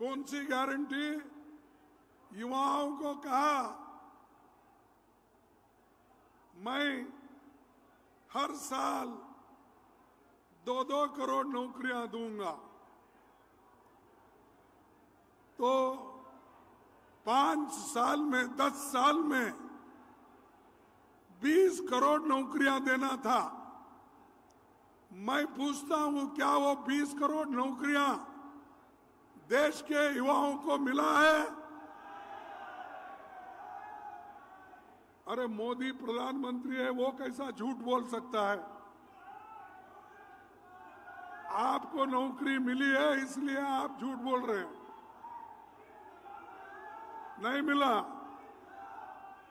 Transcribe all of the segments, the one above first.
कौन सी गारंटी? युवाओं को कहा मैं हर साल 2-2 करोड़ नौकरियां दूंगा। तो 5 साल में 10 साल में 20 करोड़ नौकरियां देना था। मैं पूछता हूं, क्या वो 20 करोड़ नौकरियां देश के युवाओं को मिला है? अरे मोदी प्रधानमंत्री है, वो कैसा झूठ बोल सकता है? आपको नौकरी मिली है इसलिए आप झूठ बोल रहे हैं। नहीं मिला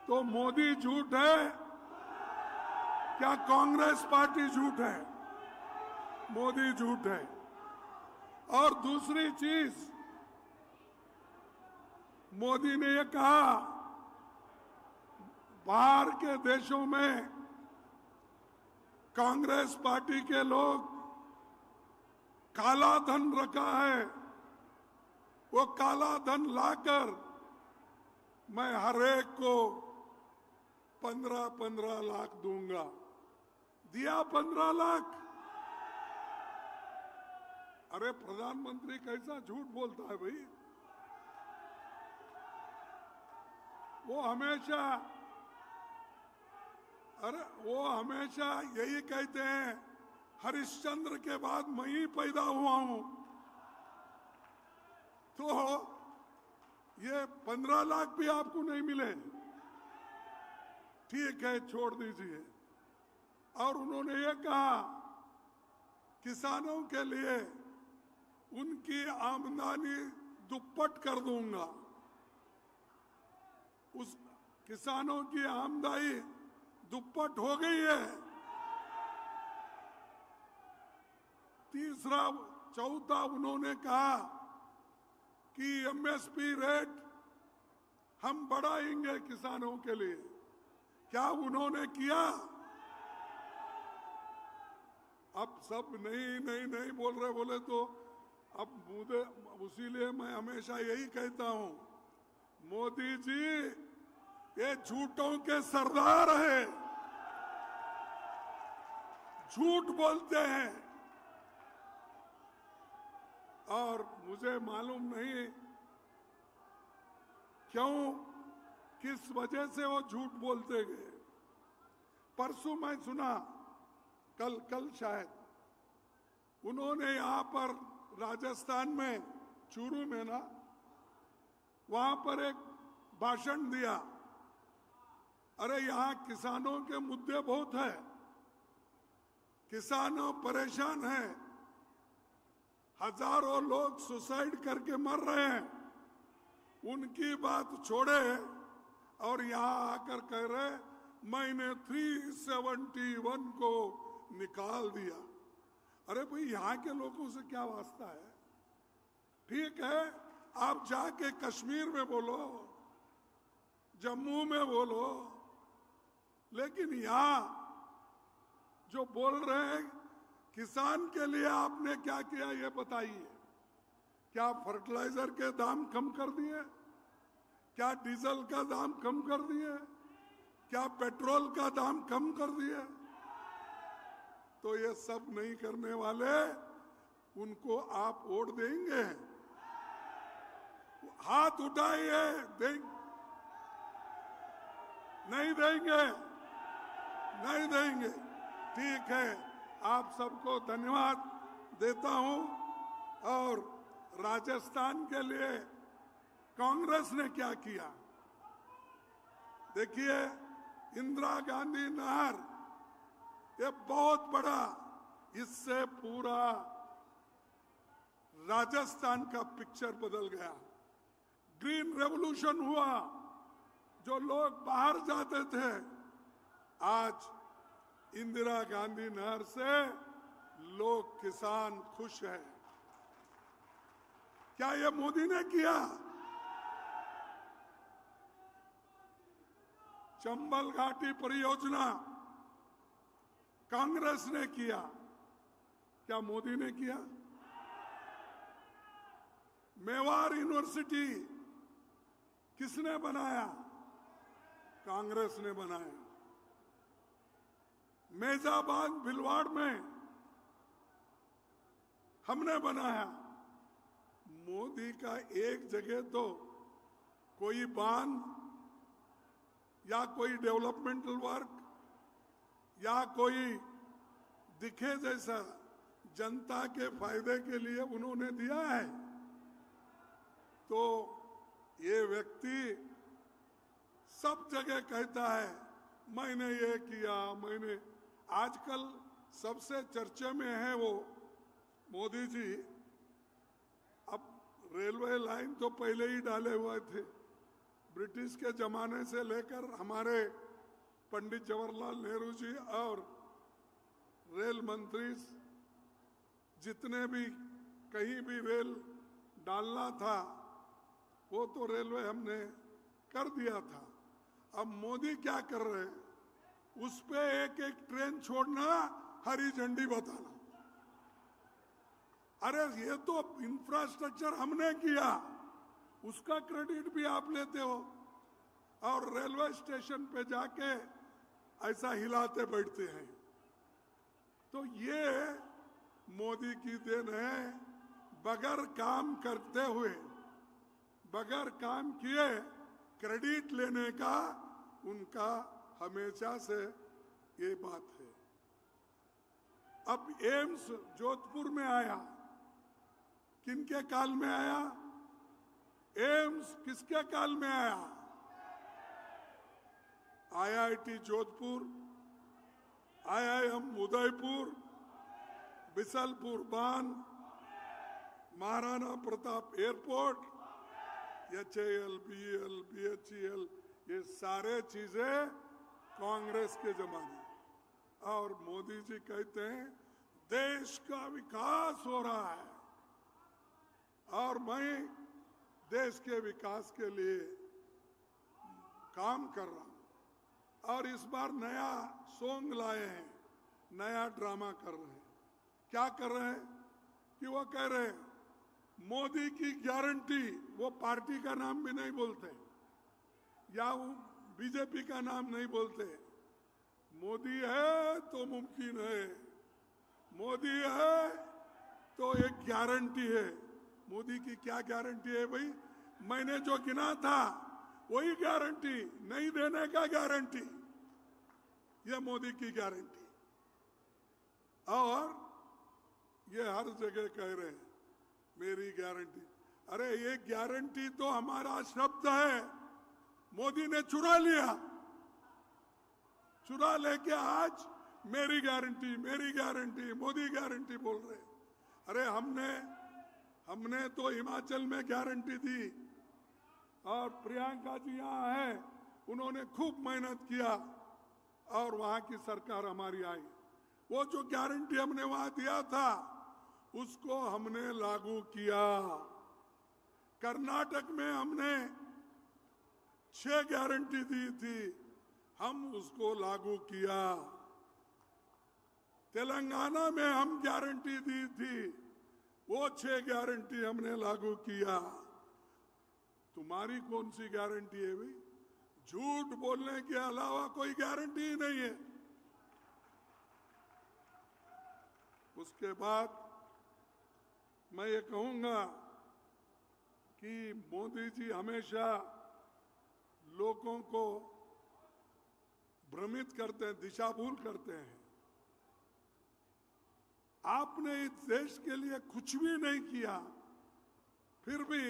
तो मोदी झूठ है, क्या कांग्रेस पार्टी झूठ है? मोदी झूठ है। और दूसरी चीज, मोदी ने ये कहा बाहर के देशों में कांग्रेस पार्टी के लोग काला धन रखा है, वो काला धन लाकर मैं हर एक को 15-15 लाख दूंगा। दिया 15 लाख। अरे प्रधानमंत्री कैसा झूठ बोलता है भाई? वो हमेशा यही कहते हैं, हरिश्चंद्र के बाद मैं ही पैदा हुआ हूं। तो ये 15 लाख भी आपको नहीं मिले, ठीक है, छोड़ दीजिए। और उन्होंने ये कहा किसानों के लिए उनकी आमदनी दुप्पट कर दूंगा। उस किसानों की आमदनी दुप्पट हो गई है। तीसरा, चौथा, उन्होंने कहा कि एमएसपी रेट हम बढ़ाएंगे किसानों के लिए। क्या उन्होंने किया? अब सब नहीं बोल रहे, बोले तो अब मुझे, उसीलिए मैं हमेशा यही कहता हूं, मोदी जी ये झूठों के सरदार हैं, झूठ बोलते हैं। और मुझे मालूम नहीं क्यों, किस वजह से वो झूठ बोलते गए। परसों मैं सुना, कल शायद, उन्होंने यहां पर राजस्थान में चूरू में ना, वहां पर एक भाषण दिया। अरे यहां किसानों के मुद्दे बहुत है, किसानों परेशान हैं, हजारों लोग सुसाइड करके मर रहे हैं, उनकी बात छोड़े और यहां आकर कह रहे मैंने 371 को निकाल दिया। अरे भाई, यहां के लोगों से क्या वास्ता है? ठीक है, आप जाके कश्मीर में बोलो, जम्मू में बोलो, लेकिन यहां जो बोल रहे हैं किसान के लिए आपने क्या किया ये बताइए। क्या फर्टिलाइजर के दाम कम कर दिए? क्या डीजल का दाम कम कर दिए? क्या पेट्रोल का दाम कम कर दिए? तो ये सब नहीं करने वाले, उनको आप वोट देंगे? हाथ उठाइए। नहीं देंगे? नहीं देंगे। ठीक है, आप सबको धन्यवाद देता हूं। और राजस्थान के लिए कांग्रेस ने क्या किया देखिए, इंदिरा गांधी नहर, ये बहुत बड़ा, इससे पूरा राजस्थान का पिक्चर बदल गया। ग्रीन रेवोल्यूशन हुआ, जो लोग बाहर जाते थे, आज इंदिरा गांधी नहर से लोग, किसान खुश हैं। क्या ये मोदी ने किया? चंबल घाटी परियोजना कांग्रेस ने किया, क्या मोदी ने किया? मेवाड़ यूनिवर्सिटी किसने बनाया? कांग्रेस ने बनाया। मेजाबाद भिलवाड़ में हमने बनाया। मोदी का एक जगह तो कोई बांध या कोई डेवलपमेंटल वर्क या कोई दिखे जैसा जनता के फायदे के लिए उन्होंने दिया है। तो ये व्यक्ति सब जगह कहता है मैंने ये किया, मैंने। आजकल सबसे चर्चे में है वो मोदी जी। अब रेलवे लाइन तो पहले ही डाले हुए थे, ब्रिटिश के जमाने से लेकर हमारे पंडित जवाहरलाल नेहरू जी और रेल मंत्री जितने भी कहीं भी रेल डालना था वो तो रेलवे हमने कर दिया था। अब मोदी क्या कर रहे हैं? उस पे एक एक ट्रेन छोड़ना, हरी झंडी बताना। अरे ये तो इंफ्रास्ट्रक्चर हमने किया, उसका क्रेडिट भी आप लेते हो और रेलवे स्टेशन पे जाके ऐसा हिलाते बैठते हैं। तो ये मोदी की देन है। बगैर काम करते हुए, बगैर काम किए क्रेडिट लेने का उनका हमेशा से ये बात है। अब एम्स जोधपुर में आया, किनके काल में आया? एम्स किसके काल में आया? आईआईटी जोधपुर, आईआईएम उदयपुर, बिसलपुर बांध, Maharana Pratap airport, HAL, BL, BHEL, ये सारे चीजें कांग्रेस के जमाने। और मोदी जी कहते हैं देश का विकास हो रहा है और मैं देश के विकास के लिए काम कर रहा हूं। और इस बार नया सॉन्ग लाए हैं, नया ड्रामा कर रहे हैं। क्या कर रहे हैं कि वो कह रहे हैं मोदी की गारंटी, वो पार्टी का नाम भी नहीं बोलते या वो बीजेपी का नाम नहीं बोलते। मोदी है तो मुमकिन है, मोदी है तो एक गारंटी है। मोदी की क्या गारंटी है भाई? मैंने जो गिना था वही गारंटी, नहीं देने का गारंटी, यह मोदी की गारंटी। और ये हर जगह कह रहे हैं मेरी गारंटी। अरे ये गारंटी तो हमारा शब्द है, मोदी ने चुरा लिया। चुरा लेके आज मेरी गारंटी, मेरी गारंटी, मोदी गारंटी बोल रहे। अरे हमने तो हिमाचल में गारंटी दी और प्रियंका जी यहाँ है, उन्होंने खूब मेहनत किया और वहां की सरकार हमारी आई। वो जो गारंटी हमने वहां दिया था उसको हमने लागू किया। कर्नाटक में हमने 6 गारंटी दी थी, हम उसको लागू किया। तेलंगाना में हम गारंटी दी थी, वो 6 गारंटी हमने लागू किया। तुम्हारी कौन सी गारंटी है भाई? झूठ बोलने के अलावा कोई गारंटी ही नहीं है। उसके बाद मैं ये कहूंगा कि मोदी जी हमेशा लोगों को भ्रमित करते हैं, दिशाभूल करते हैं। आपने इस देश के लिए कुछ भी नहीं किया, फिर भी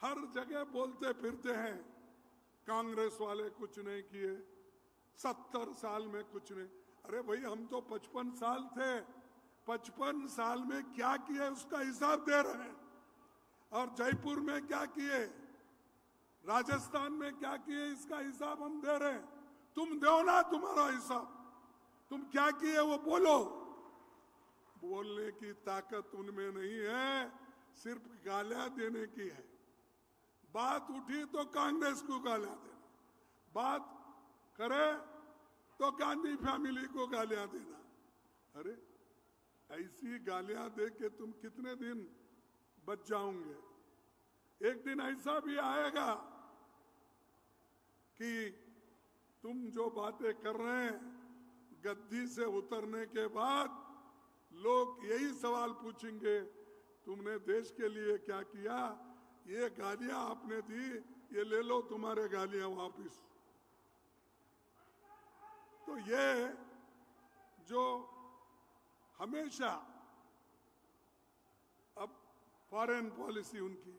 हर जगह बोलते फिरते हैं कांग्रेस वाले कुछ नहीं किए, 70 साल में कुछ नहीं। अरे भाई हम तो 55 साल थे, 55 साल में क्या किए उसका हिसाब दे रहे हैं। और जयपुर में क्या किए, राजस्थान में क्या किए, इसका हिसाब हम दे रहे हैं। तुम दो ना तुम्हारा हिसाब, तुम क्या किए वो बोलो। बोलने की ताकत उनमें नहीं है, सिर्फ गालियां देने की है। बात उठी तो कांग्रेस को गालियां देना, बात करे तो गांधी फैमिली को गालियां देना। अरे ऐसी गालियां दे के तुम कितने दिन बच जाओगे? एक दिन ऐसा भी आएगा कि तुम जो बातें कर रहे हैं, गद्दी से उतरने के बाद लोग यही सवाल पूछेंगे, तुमने देश के लिए क्या किया? ये गालियां आपने दी, ये ले लो तुम्हारे गालियां वापिस। तो ये जो हमेशा अब फॉरेन पॉलिसी उनकी,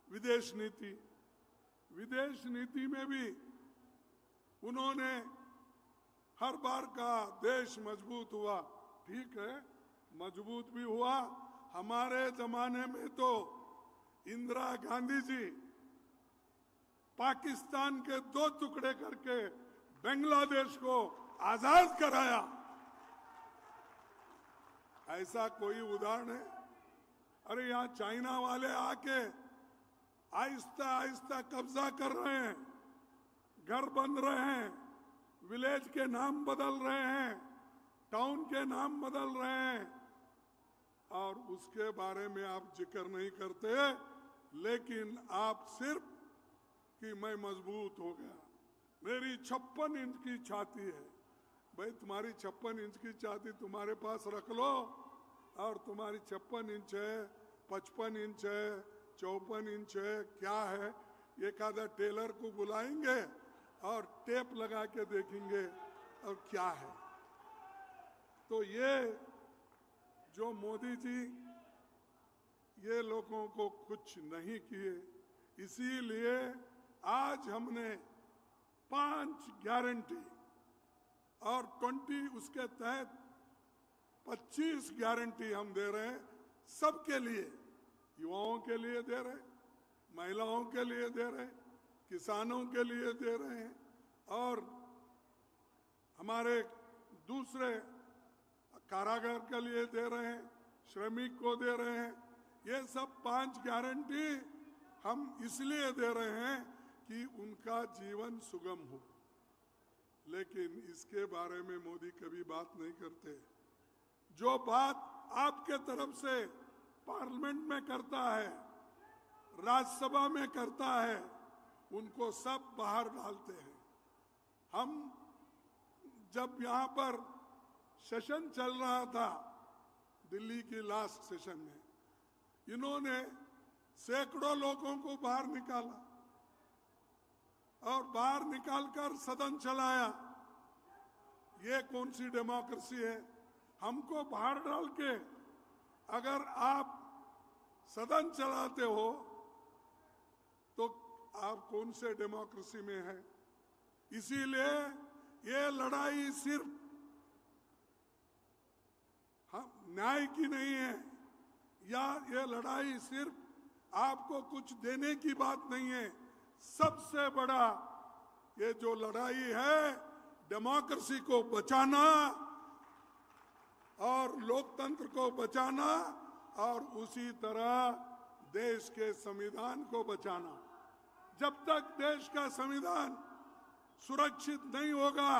विदेश नीति में भी उन्होंने हर बार कहा देश मजबूत हुआ। ठीक है, मजबूत भी हुआ। हमारे जमाने में तो इंदिरा गांधी जी पाकिस्तान के 2 टुकड़े करके बांग्लादेश को आजाद कराया। ऐसा कोई उदाहरण है? अरे यहाँ चाइना वाले आके आहिस्ता आहिस्ता कब्जा कर रहे हैं, घर बन रहे हैं, विलेज के नाम बदल रहे हैं, टाउन के नाम बदल रहे हैं, और उसके बारे में आप जिक्र नहीं करते। लेकिन आप सिर्फ कि मैं मजबूत हो गया, मेरी 56 इंच की छाती है। भाई तुम्हारी 56 इंच की छाती तुम्हारे पास रख लो, और तुम्हारी 56 इंच है, 55 इंच है, 54 इंच है, क्या है? एक आधा टेलर को बुलाएंगे और टेप लगा के देखेंगे और क्या है। तो ये जो मोदी जी ये लोगों को कुछ नहीं किए, इसीलिए आज हमने 5 गारंटी और 20 उसके तहत 25 गारंटी हम दे रहे हैं सबके लिए। युवाओं के लिए दे रहे हैं, महिलाओं के लिए दे रहे हैं, किसानों के लिए दे रहे हैं, और हमारे दूसरे कारागार के लिए दे रहे हैं, श्रमिक को दे रहे हैं। ये सब 5 गारंटी हम इसलिए दे रहे हैं कि उनका जीवन सुगम हो। लेकिन इसके बारे में मोदी कभी बात नहीं करते। जो बात आपके तरफ से पार्लियामेंट में करता है, राज्यसभा में करता है, उनको सब बाहर डालते हैं। हम जब यहाँ पर सेशन चल रहा था, दिल्ली की लास्ट सेशन में, इन्होंने सैकड़ों लोगों को बाहर निकाला और बाहर निकालकर सदन चलाया। ये कौन सी डेमोक्रेसी है? हमको बाहर डाल के अगर आप सदन चलाते हो तो आप कौन से डेमोक्रेसी में है? इसीलिए ये लड़ाई सिर्फ न्याय की नहीं है, या ये लड़ाई सिर्फ आपको कुछ देने की बात नहीं है। सबसे बड़ा ये जो लड़ाई है, डेमोक्रेसी को बचाना और लोकतंत्र को बचाना, और उसी तरह देश के संविधान को बचाना। जब तक देश का संविधान सुरक्षित नहीं होगा,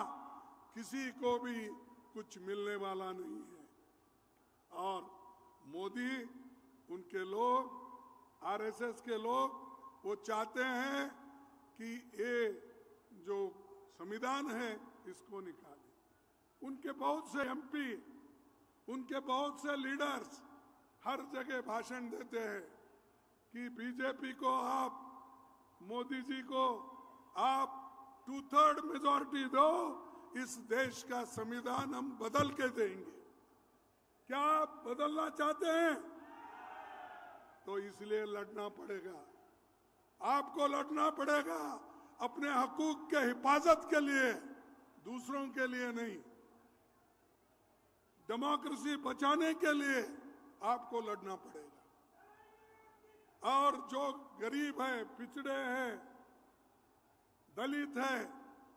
किसी को भी कुछ मिलने वाला नहीं है। और मोदी, उनके लोग, आरएसएस के लोग, वो चाहते हैं कि ये जो संविधान है इसको निकालें। उनके बहुत से एमपी, उनके बहुत से लीडर्स हर जगह भाषण देते हैं कि बीजेपी को आप, मोदी जी को आप 2/3 मेजॉरिटी दो, इस देश का संविधान हम बदल के देंगे। क्या आप बदलना चाहते हैं? तो इसलिए लड़ना पड़ेगा, आपको लड़ना पड़ेगा अपने हकूक के हिफाजत के लिए, दूसरों के लिए नहीं। डेमोक्रेसी बचाने के लिए आपको लड़ना पड़ेगा। और जो गरीब है, पिछड़े हैं, दलित है,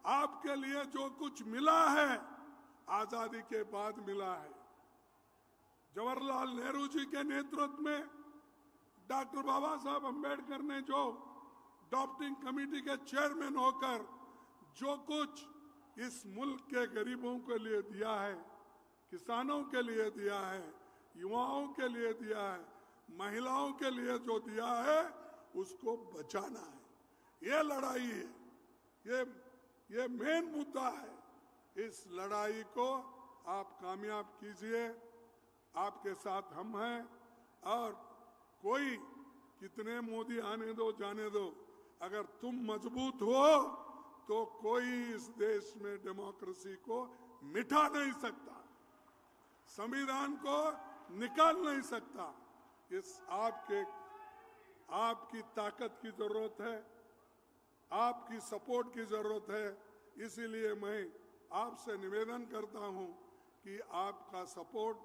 आपके लिए जो कुछ मिला है आजादी के बाद मिला है। जवाहरलाल नेहरू जी के नेतृत्व में डॉक्टर बाबा साहब अम्बेडकर ने जो ड्राफ्टिंग कमेटी के चेयरमैन होकर जो कुछ इस मुल्क के गरीबों के लिए दिया है, किसानों के लिए दिया है, युवाओं के लिए दिया है, महिलाओं के लिए जो दिया है, उसको बचाना है। ये लड़ाई है, ये मेन मुद्दा है। इस लड़ाई को आप कामयाब कीजिए, आपके साथ हम हैं। और कोई कितने मोदी आने दो जाने दो, अगर तुम मजबूत हो तो कोई इस देश में डेमोक्रेसी को मिटा नहीं सकता, संविधान को निकाल नहीं सकता। इस आपकी ताकत की जरूरत है, आपकी सपोर्ट की जरूरत है। इसीलिए मैं आपसे निवेदन करता हूं कि आपका सपोर्ट